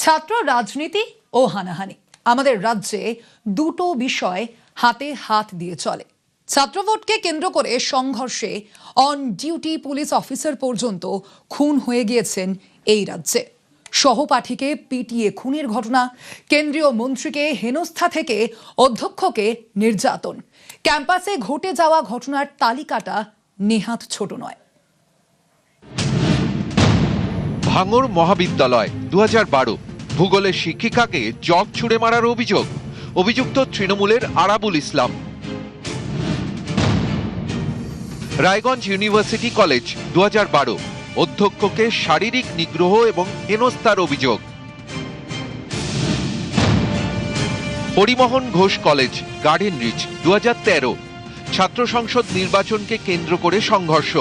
ছাত্র রাজনীতি ও হানাহানি আমাদের রাজ্যে দুটো বিষয় হাতে হাত দিয়ে চলে। ছাত্র ভোটকে কেন্দ্র করে সংঘর্ষে অন ডিউটি পুলিশ অফিসার পর্যন্ত খুন হয়ে গিয়েছেন এই রাজ্যে। সহপাঠীকে পিটিয়ে খুনের ঘটনা, কেন্দ্রীয় মন্ত্রীকে হেনস্থা থেকে অধ্যক্ষকে নির্যাতন, ক্যাম্পাসে ঘটে যাওয়া ঘটনার তালিকাটা নেহাত ছোট নয়। ভাঙড় মহাবিদ্যালয় 2012 ভূগোলের শিক্ষিকাকে জগ ছুড়ে মারার অভিযোগ। অভিযুক্ত তৃণমূলের আরাবুল ইসলাম। রায়গঞ্জ ইউনিভার্সিটি কলেজ 2012 অধ্যক্ষকে শারীরিক নিগ্রহ এবং হেনস্থার অভিযোগ। Harimohan Ghosh college garden reach 2013 ছাত্র সংসদ নির্বাচনকে কেন্দ্র করে সংঘর্ষ,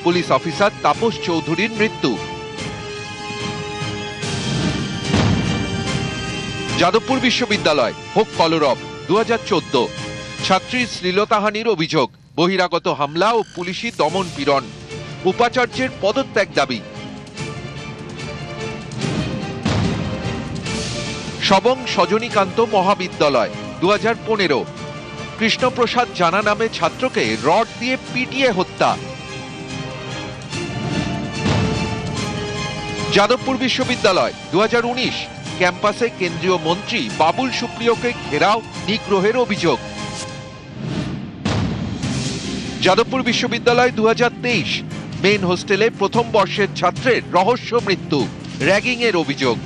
পুলিশ অফিসার তাপস চৌধুরীর মৃত্যু। যাদবপুর বিশ্ববিদ্যালয় হোক কলরব 2014 ছাত্রীর শ্লীলতাহানির অভিযোগ, বহিরাগত হামলা ও পুলিশি দমন পীড়ন, উপাচার্যের পদত্যাগ দাবি। সবং সজনীকান্ত মহাবিদ্যালয় 2015 কৃষ্ণপ্রসাদ জানা নামে ছাত্রকে রড দিয়ে পিটিয়ে হত্যা। যাদবপুর বিশ্ববিদ্যালয় 2019 ক্যাম্পাসে কেন্দ্রীয় মন্ত্রী বাবুল সুপ্রিয়কে ঘেরাও, নিগ্রহের অভিযোগ। যাদবপুর বিশ্ববিদ্যালয় 2023 মেন হোস্টেলে প্রথম বর্ষের ছাত্রের রহস্য মৃত্যু, র্যাগিং এর অভিযোগ।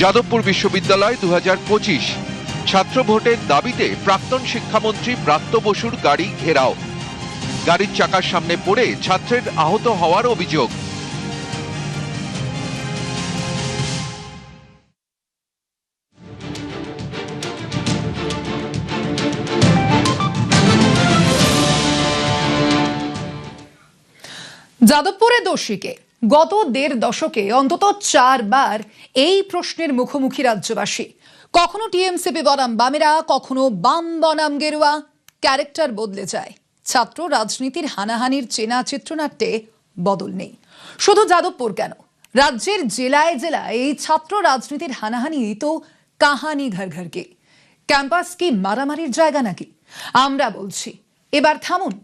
যাদবপুর বিশ্ববিদ্যালয় 2025 ছাত্র ভোটের দাবিতে প্রাক্তন শিক্ষামন্ত্রী ব্রাত্য বসুর গাড়ি ঘেরাও, গাড়ির চাকার সামনে পড়ে ছাত্রের আহত হওয়ার অভিযোগ। যাদবপুরে দোষীকে গত 1.5 দশকে অন্তত 4 বার এই প্রশ্নের মুখোমুখি রাজ্যবাসী। কখনো টিএমসিপি বনাম বামেরা, কখনো বাম বনাম গেরুয়া, ক্যারেক্টার বদলে যায়। ছাত্র রাজনীতির হানাহানির চেনা চিত্রনাট্যে বদল নেই। শুধু যাদবপুর কেন, রাজ্যের জেলায় জেলায় এই ছাত্র রাজনীতির হানাহানি তো কাহানি ঘর ঘর কে। ক্যাম্পাস কি মারামারির জায়গা নাকি? আমরা বলছি এবার থামুন,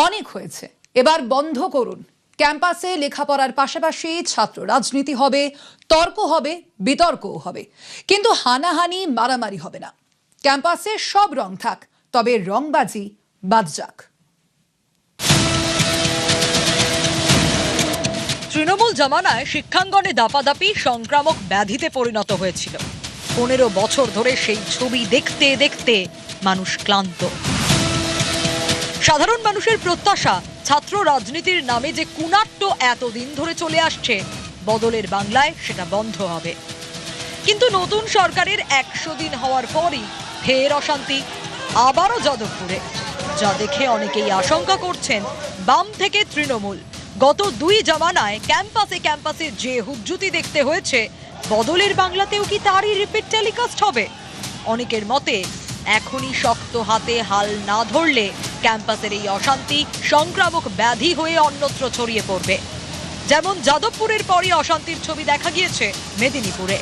অনেক হয়েছে, এবার বন্ধ করুন। ক্যাম্পাসে লেখাপড়ার পাশাপাশি ছাত্র রাজনীতি হবে, তর্ক হবে, বিতর্কও হবে, কিন্তু হানাহানি মারামারি হবে না। ক্যাম্পাসে সব রং থাক, তবে রংবাজি বাদ যাক। তৃণমূল জামানায় শিক্ষাঙ্গনে দাপাদাপি সংক্রামক ব্যাধিতে পরিণত হয়েছিল। 15 বছর ধরে সেই ছবি দেখতে দেখতে মানুষ ক্লান্ত। সাধারণ মানুষের প্রত্যাশা, ছাত্র রাজনীতির নামে যে কুনাট্য এতদিন ধরে চলে আসছে, বদলের বাংলায় সেটা বন্ধ হবে। কিন্তু নতুন সরকারের 100 দিন হওয়ার পরই ফের অশান্তি, আবারও যাদবপুরে, যা দেখে অনেকেই আশঙ্কা করছেন বাম থেকে তৃণমূল গত 2 জামানায় ক্যাম্পাসে ক্যাম্পাসে যে হুজ্জুতি দেখতে হয়েছে, বদলের বাংলাতেও কি তারই রিপিট টেলিকাস্ট হবে? অনেকের মতে এখনই শক্ত হাতে হাল না ধরলে ক্যাম্পাসের এই অশান্তি সংক্রামক ব্যাধি হয়ে অন্যত্র ছড়িয়ে পড়বে। যেমন যাদবপুরের পরই অশান্তির ছবি দেখা গিয়েছে মেদিনীপুরে।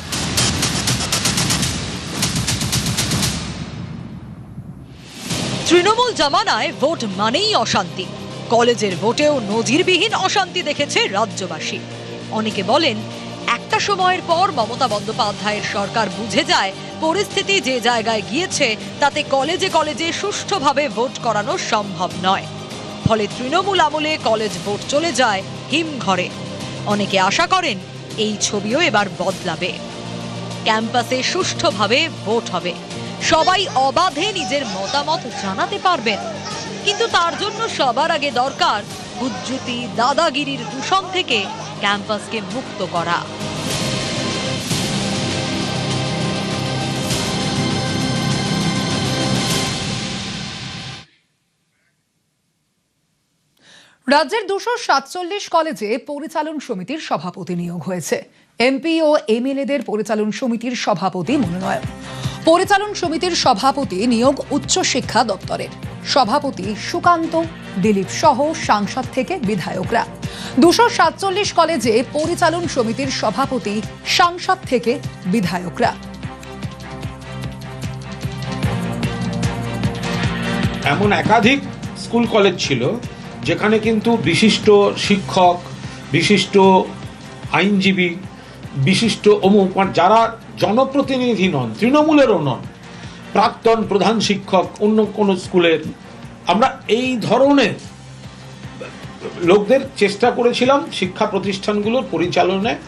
তৃণমূল জামানায় ভোট মানেই অশান্তি, কলেজের ভোটেও নজিরবিহীন অশান্তি দেখেছে রাজ্যবাসী। অনেকে বলেন একটা সময়ের পর মমতা বন্দ্যোপাধ্যায়ের সরকার বুঝে যায় পরিস্থিতি যে জায়গায় গিয়েছে তাতে কলেজে কলেজে সুষ্ঠুভাবে ভোট করানো সম্ভব নয়। ফলে তৃণমূল আমলে কলেজ ভোট চলে যায় হিমঘরে। অনেকে আশা করেন এই ছবিও এবার বদলাবে। ক্যাম্পাসে সুষ্ঠুভাবে ভোট হবে, সবাই অবাধে নিজের মতামত জানাতে পারবেন। কিন্তু তার জন্য সবার আগে দরকার হুজ্জুতি, দাদাগিরির দূষণ থেকে ক্যাম্পাসকে মুক্ত করা। রাজ্যের 247 কলেজে পরিচালন সমিতির সভাপতি নিয়োগ হয়েছে। এমপি ও এমএলএদের পরিচালন সমিতির সভাপতি মনোনয়ন। পরিচালন সমিতির সভাপতি নিয়োগ উচ্চশিক্ষা দপ্তরের। সভাপতি সুকান্ত, দিলীপ সহ সাংসদ থেকে বিধায়করা। 247 কলেজে পরিচালন সমিতির সভাপতি সাংসদ থেকে বিধায়করা। এমন একাধিক স্কুল কলেজ ছিল যেখানে কিন্তু বিশিষ্ট শিক্ষক, বিশিষ্ট আইনজীবী, বিশিষ্ট যারা জনপ্রতিনিধি নন, তৃণমূলেরও নন, প্রাক্তন প্রধান শিক্ষক অন্য কোনো স্কুলের, আমরা এই ধরনের লোকদের চেষ্টা করেছিলাম শিক্ষা প্রতিষ্ঠানগুলোর পরিচালনায়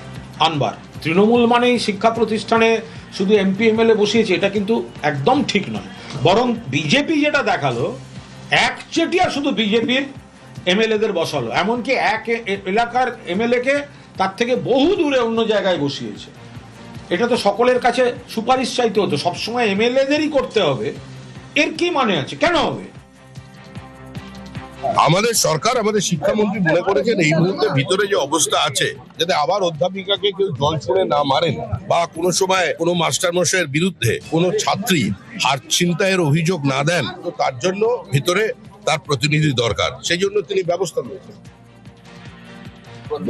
আনবার। তৃণমূল মানেই শিক্ষা প্রতিষ্ঠানে শুধু এমপি এমএলএ বসিয়েছে, এটা কিন্তু একদম ঠিক নয়। বরং বিজেপি যেটা দেখালো, একচেটিয়া শুধু বিজেপির এমএলএদের বসালো, এমনকি এক এলাকার এমএলএকে তার থেকে বহু দূরে অন্য জায়গায় বসিয়েছে। এটা তো সকলের কাছে সুপারিশ চাইতে হতো, সবসময় এমএলএদেরই করতে হবে, এর কি মানে আছে? কেন হবে? আমাদের সরকার, আমাদের শিক্ষামন্ত্রী মনে করেছেন এই মুহূর্তে ভিতরে যে অবস্থা আছে, যাতে আবার অধ্যাপিকাকে কেউ জল ছুঁড়ে না মারেন বা কোনো সময় কোনো মাস্টারমশাইয়ের বিরুদ্ধে কোনো ছাত্রী হার ছিনতাইয়ের অভিযোগ না দেন, তো তার জন্য ভিতরে তার প্রতিনিধি দরকার, সেই জন্য তিনি ব্যবস্থা নিয়েছেন।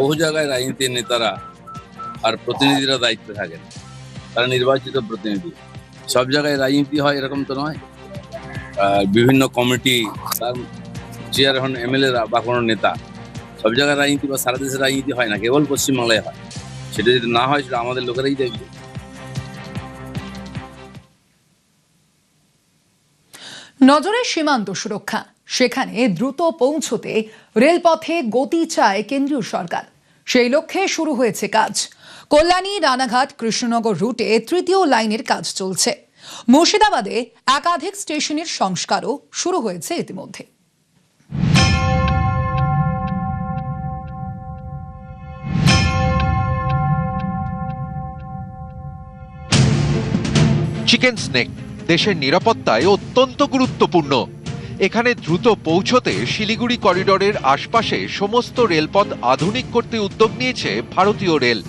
বহু জায়গায় রাজনীতির নেতারা আর প্রতিনিধিরা দায়িত্বে থাকেন, তারা নির্বাচিত প্রতিনিধি। সব জায়গায় রাজনীতি হয় এরকম তো নয়। বিভিন্ন কমিটি, তার চেয়ার হন এমএলএরা বা কোনো নেতা। সব জায়গায় রাজনীতি বা সারা দেশের রাজনীতি হয় না, কেবল পশ্চিমবাংলায় হয়। সেটা যদি না হয় সেটা আমাদের লোকেরাই দেখবে। নজরে সীমান্ত সুরক্ষা, সেখানে দ্রুত পৌঁছতে রেলপথে গতি চায় কেন্দ্রীয় সরকার। সেই লক্ষ্যে শুরু হয়েছে কাজ। কল্যাণী, রানাঘাট, কৃষ্ণনগর রুটে 3য় লাইনের কাজ চলছে। মুর্শিদাবাদে একাধিক স্টেশনের সংস্কারও শুরু হয়েছে ইতিমধ্যে। চিকেন স্নেক দেশের নিরাপত্তায় অত্যন্ত গুরুত্বপূর্ণ। এখানে দ্রুত পৌঁছতে শিলিগুড়ি করিডোরের আশপাশে সমস্ত রেলপথ আধুনিক করতে উদ্যোগ নিয়েছে ভারতীয় রেল।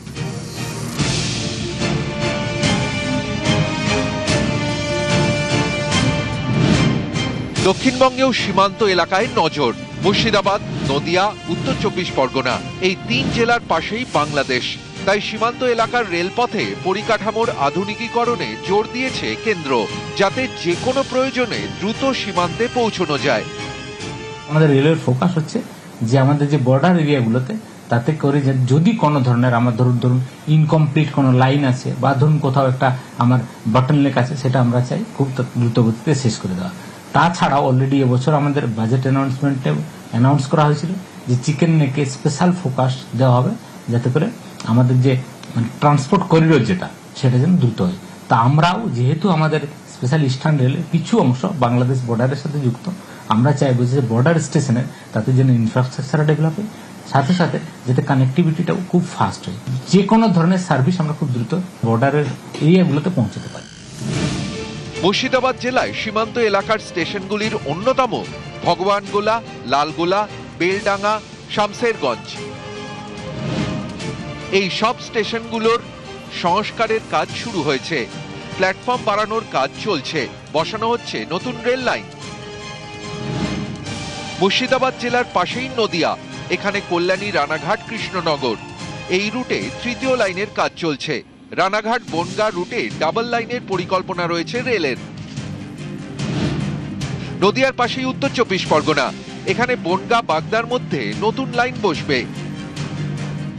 দক্ষিণবঙ্গেও সীমান্ত এলাকায় নজর। মুর্শিদাবাদ, নদিয়া, উত্তর 24 পরগনা, এই 3 জেলার পাশেই বাংলাদেশ। তাই সীমান্ত এলাকার রেলপথে পরিকাঠামোর আধুনিকীকরণে জোর দিয়েছে কেন্দ্র, যাতে যে কোনো প্রয়োজনে দ্রুত সীমান্তে পৌঁছানো যায়। আমাদের রেলের ফোকাস হচ্ছে যে আমাদের যে বর্ডার এরিয়াগুলোতে, তাতে করে যদি কোনো ধরনের আমার ধরুন ইনকমপ্লিট কোনো লাইন আছে বা ধরুন কোথাও একটা আমার বটলনেক আছে, সেটা আমরা চাই খুব দ্রুত গতিতে শেষ করে দেওয়া। তাছাড়াও অলরেডি এবছর আমাদের বাজেট অ্যানাউন্সমেন্টে অ্যানাউন্স করা হয়েছিল যে চিকেন নেকে স্পেশাল ফোকাস দেওয়া হবে, যাতে করে আমাদের যে ট্রান্সপোর্ট করিডোর যেটা, সেটা যেন দ্রুত হয়। তা আমরাও যেহেতু আমাদের স্পেশাল ইস্টার্ন রেলের কিছু অংশ বাংলাদেশ বর্ডারের সাথে যুক্ত, আমরা চাইবো যে বর্ডার স্টেশনের তাতে যেন ইনফ্রাস্ট্রাকচার ডেভেলপ হয়, সাথে সাথে যাতে কানেক্টিভিটিটাও খুব ফাস্ট হয়, যে কোনো ধরনের সার্ভিস আমরা খুব দ্রুত বর্ডারের এরিয়াগুলোতে পৌঁছাতে পারি। মুর্শিদাবাদ জেলায় সীমান্ত এলাকার স্টেশনগুলির অন্যতম ভগবানগোলা, লালগোলা, বেলডাঙ্গা, শামসেরগঞ্জ। এই সব স্টেশনগুলোর সংস্কারের কাজ শুরু হয়েছে। প্ল্যাটফর্ম বাড়ানোর কাজ চলছে, বসানো হচ্ছে নতুন রেল লাইন। মুর্শিদাবাদ জেলার পাশেই নদিয়া, এখানে কল্যাণী, রানাঘাট, কৃষ্ণনগর, এই রুটে 3য় লাইনের কাজ চলছে। রানাঘাট বনগাঁ রুটে ডাবল লাইনের পরিকল্পনা রয়েছে রেলের। নদিয়ার পাশেই উত্তর 24 পরগনা, এখানে বনগাঁ বাগদার মধ্যে নতুন লাইন বসবে।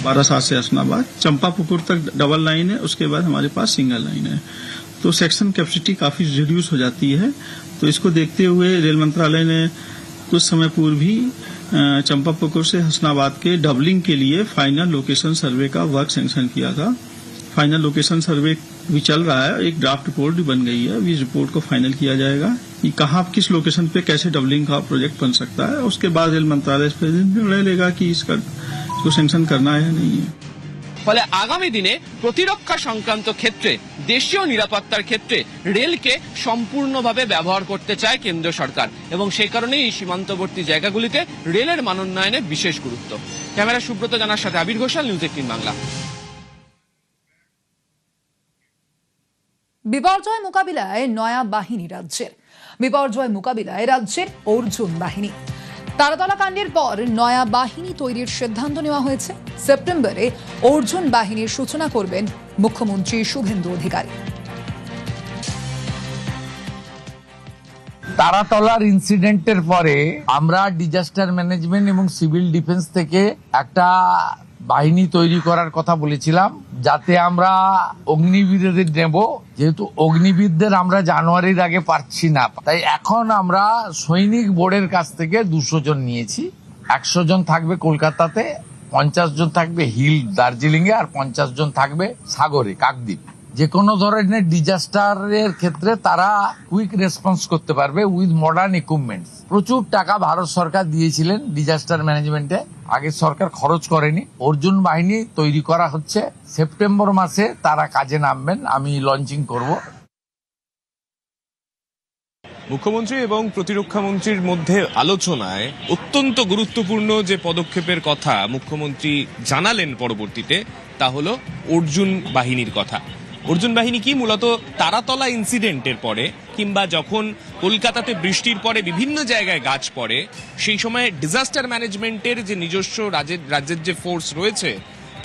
12 से हसनाबाद चंपापुकुर तक डबल लाइन है, उसके बाद हमारे पास सिंगल लाइन है, तो सेक्शन कैपेसिटी काफी रिड्यूस हो जाती है। तो इसको देखते हुए रेल मंत्रालय ने कुछ समय पूर्व ही चंपापुकुर से हसनाबाद के डबलिंग के लिए फाइनल लोकेशन सर्वे का वर्क सैंक्शन किया था। फाइनल लोकेशन सर्वे भी चल रहा है, एक ड्राफ्ट रिपोर्ट भी बन गई है। अभी इस रिपोर्ट को फाइनल किया जाएगा कि कहाँ किस लोकेशन पे कैसे डबलिंग का प्रोजेक्ट बन सकता है। उसके बाद रेल मंत्रालय इस पर निर्णय लेगा कि इसको স্যাংশন করনা है नहीं है। ফলে আগামী দিনে প্রতিরক্ষা সংক্রান্ত ক্ষেত্রে, দেশীয় নিরাপত্তার ক্ষেত্রে রেলকে সম্পূর্ণভাবে ব্যবহার করতে চায় কেন্দ্র সরকার, এবং সেই কারণেই এই সীমান্তবর্তী জায়গাগুলিতে রেলের মানোন্নয়নে বিশেষ গুরুত্ব। ক্যামেরা সুব্রত জানার সাথে আবির ঘোষাল, নিউজ 18 বাংলা। বিপর্যয় মোকাবিলায় নয়া বাহিনী রাজ্যের। বিপর্যয় মোকাবিলায় রাজ্যের অর্জুন বাহিনী। তারাতলা কাণ্ডের পর নয়া বাহিনী তৈরির সিদ্ধান্ত নেওয়া হয়েছে। সেপ্টেম্বরে অর্জুন বাহিনীর সূচনা করবেন মুখ্যমন্ত্রী শুভেন্দু অধিকারী। তারাতলার ইনসিডেন্টের পরে আমরা ডিজাস্টার ম্যানেজমেন্ট এবং সিভিল ডিফেন্স থেকে একটা বাহিনী তৈরি করার কথা বলেছিলাম, যাতে আমরা অগ্নিবীরদের নেব। যেহেতু অগ্নিবীরদের আমরা জানুয়ারির আগে পাচ্ছি না, তাই এখন আমরা সৈনিক বোর্ডের কাছ থেকে 200 জন নিয়েছি। 100 জন থাকবে কলকাতাতে, 50 জন থাকবে হিল দার্জিলিং এ, আর 50 জন থাকবে সাগরে কাকদ্বীপ। যে কোনো ধরনের ডিজাস্টারের ক্ষেত্রে তারা কুইক রেসপন্স করতে পারবে উইথ মডার্ন ইকুইপমেন্টস। প্রচুর টাকা ভারত সরকার দিয়েছিলেন ডিজাস্টার ম্যানেজমেন্টে, আগের সরকার খরচ করেনি। অর্জুন বাহিনী তৈরি করা হচ্ছে, সেপ্টেম্বর মাসে তারা কাজে নামবেন, আমি লঞ্চিং করব। মুখ্যমন্ত্রী এবং প্রতিরক্ষা মন্ত্রীর মধ্যে আলোচনায় অত্যন্ত গুরুত্বপূর্ণ যে পদক্ষেপের কথা মুখ্যমন্ত্রী জানালেন পরবর্তীতে, তা হলো অর্জুন বাহিনীর কথা। অর্জুন বাহিনী কি? মূলত তারাতলা ইনসিডেন্টের পরে কিংবা যখন কলকাতাতে বৃষ্টির পরে বিভিন্ন জায়গায় গাছ পড়ে, সেই সময় ডিজাস্টার ম্যানেজমেন্টের যে নিজস্ব রাজ্যের যে ফোর্স রয়েছে,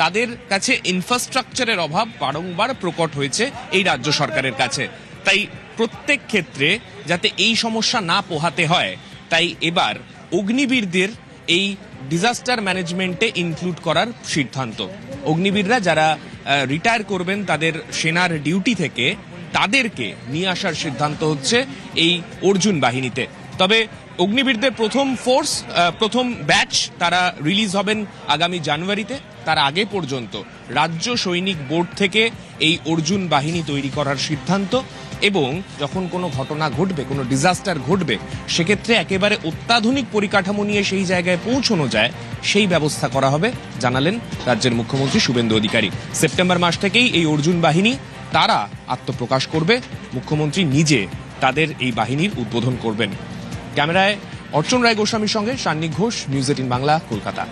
তাদের কাছে ইনফ্রাস্ট্রাকচারের অভাব বারংবার প্রকট হয়েছে এই রাজ্য সরকারের কাছে। তাই প্রত্যেক ক্ষেত্রে যাতে এই সমস্যা না পোহাতে হয়, তাই এবার অগ্নিবীরদের এই ডিজাস্টার ম্যানেজমেন্টে ইনক্লুড করার সিদ্ধান্ত। অগ্নিবীররা যারা রিটায়ার করবেন তাদের সেনার ডিউটি থেকে, তাদেরকে নিয়ে আসার সিদ্ধান্ত হচ্ছে এই অর্জুন বাহিনীতে। তবে অগ্নিবীরদের প্রথম ব্যাচ তারা রিলিজ হবেন আগামী জানুয়ারিতে। তার আগে পর্যন্ত রাজ্য সৈনিক বোর্ড থেকে এই অর্জুন বাহিনী তৈরি করার সিদ্ধান্ত, এবং যখন কোনো ঘটনা ঘটবে, কোনো ডিজাস্টার ঘটবে, সেক্ষেত্রে একেবারে অত্যাধুনিক পরিকাঠামো নিয়ে সেই জায়গায় পৌঁছানো যায়, সেই ব্যবস্থা করা হবে, জানালেন রাজ্যের মুখ্যমন্ত্রী শুভেন্দু অধিকারী। সেপ্টেম্বর মাস থেকেই এই অর্জুন বাহিনী তারা আত্মপ্রকাশ করবে। মুখ্যমন্ত্রী নিজে তাদের এই বাহিনীর উদ্বোধন করবেন। ক্যামেরায় অর্চন রায় গোস্বামীর সঙ্গে সান্নিক ঘোষ, নিউজ 18 বাংলা, কলকাতা।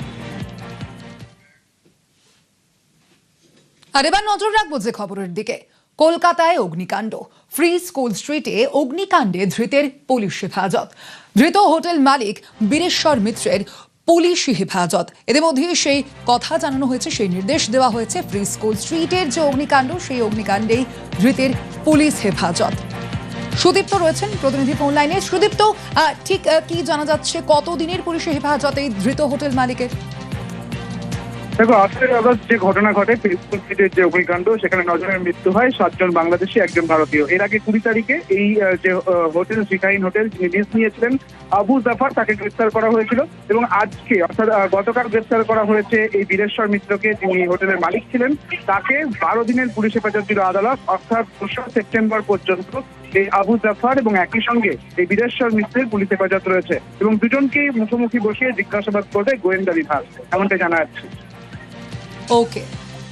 আর এবার নজর রাখবো যে খবরের দিকে। কলকাতায় অগ্নিকাণ্ড, ফ্রি স্কুল স্ট্রিটে অগ্নিকাণ্ডে ধৃতের পুলিশ হেফাজত। ধৃত হোটেল মালিক বীরেশ্বর মিত্রের পুলিশি হেফাজত। এদের মধ্যে সেই কথা জানানো হয়েছে, সেই নির্দেশ দেওয়া হয়েছে, ফ্রি স্কুল স্ট্রিটের যে অগ্নিকাণ্ড, সেই অগ্নিকাণ্ডেই ধৃতের পুলিশ হেফাজত। সুদীপ্ত রয়েছেন প্রতিনিধি ফোন লাইনে। সুদীপ্ত, ঠিক কি জানা যাচ্ছে, কতদিনের পুলিশি হেফাজতে ধৃত হোটেল মালিকের? দেখো, 18 আগস্ট যে ঘটনা ঘটে ফিলিস্তিনের যে অগ্নিকাণ্ড, সেখানে 9 জনের মৃত্যু হয়, 7 জন বাংলাদেশি, 1 জন ভারতীয়। এর আগে 20 তারিখে এই যে হোটেল শিখাইন হোটেল যিনি লিজ নিয়েছিলেন আবু জাফর, তাকে গ্রেফতার করা হয়েছিল, এবং আজকে অর্থাৎ গতকাল গ্রেফতার করা হয়েছে এই বীরেশ্বর মিত্রকে, যিনি হোটেলের মালিক ছিলেন। তাকে 12 দিনের পুলিশ হেফাজত দিল আদালত, অর্থাৎ 2 সেপ্টেম্বর পর্যন্ত এই আবু জাফর এবং একই সঙ্গে এই বীরেশ্বর মিত্রের পুলিশ হেফাজত রয়েছে, এবং দুজনকেই মুখোমুখি বসিয়ে জিজ্ঞাসাবাদ করবে গোয়েন্দা বিভাগ, এমনটা জানা যাচ্ছে। ওকে।